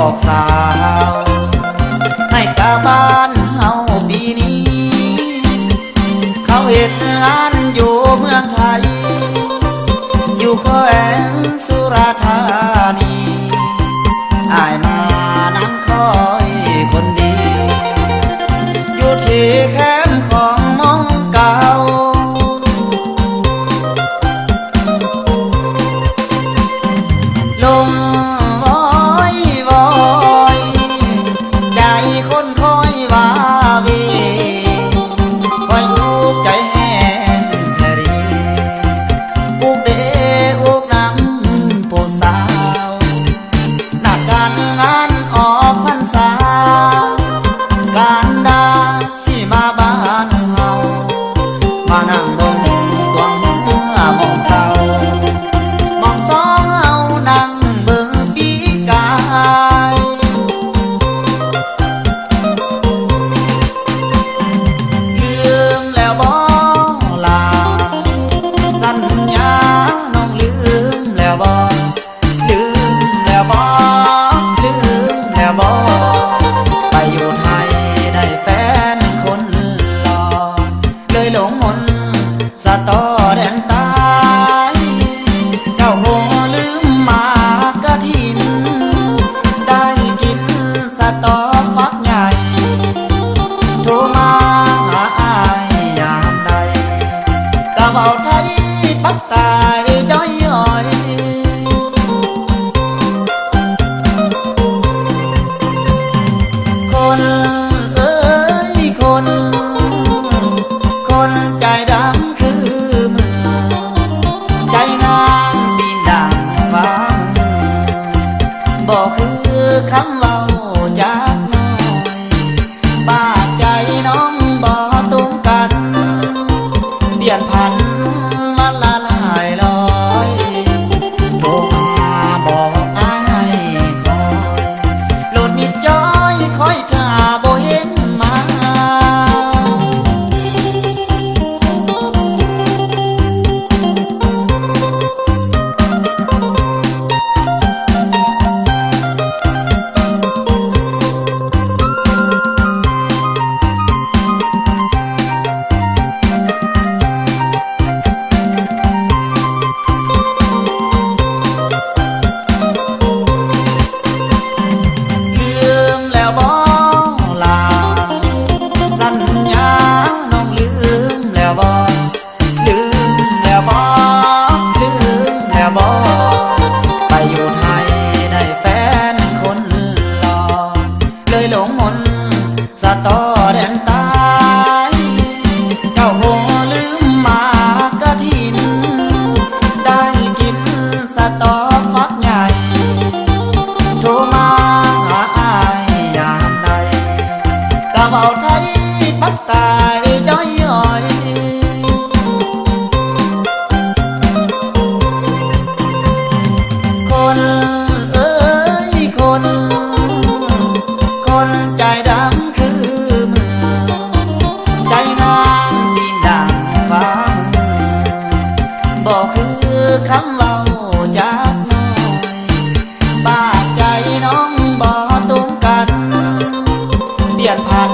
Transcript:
บอกสาวให้กาบ้านเฮาปีนี้เขาเฮ็ดงานอยู่เมืองไทยอยู่แขวงสุราษฎร์ธานีอายมานั่งคอยคนดีอยู่ที่แคมป์ของมองเก่าลมวอยวอยใจคนคอยวาวีคอยอุกใจแห้งแทรีอุกเดอุกน้ำผู้สาวหน้าการงานออกพรรษาการดาสิมาบ้านเฮามานั่งดมสวงเมื่อมองเก่ามองสองเฮานั่งเบิ่งปีกายลืมแล้วบ่ลาสัญญาน้องลืมแล้วบ่ลืมแล้วบ่ลืมแล้วบ่ไปอยู่ไทยได้แฟนคนหล่อเลยหลงมนต์สะตอแดนใต้เจ้าคงลืมหมากกะถินได้กินสะตอฟักใหญ่โทรมาหาอายยามใดกะเว้าไทยปักตายจ้อยอ้อยคนเอ้ยคนใจดำคือมือใจนางปีนดังฟ้ามือบอกคือคำเว้าจากน้อยปากใจน้องบ่ตรงกันเปลี่ยนพันมันละลายลอยโทรมาบอกอ้ายคอยโหลดมิดจอยคอยท่าบ่เห็นมาลืมแล้วบ่ลาสัญญาน้องลืมแล้วบ่ลืมแล้วบ่ลืมแล้วบ่ไปอยู่ไทยได้แฟนคนหล่อเลยหลงมนต์สะตอแดนใต้เจ้าคงลืมหมากกะถินได้กินสะตอฟักใหญ่โทรมาหาอายยามใดกะเว้าไทยปักตายจ้อยอ้อยคนเอ้ยคนใจดำคือมือใจนางปีนดังฟ้ามือบอกคือคำเว้าจากน้อยปากใจน้องบ่ตรงกันเปลี่ยนพัน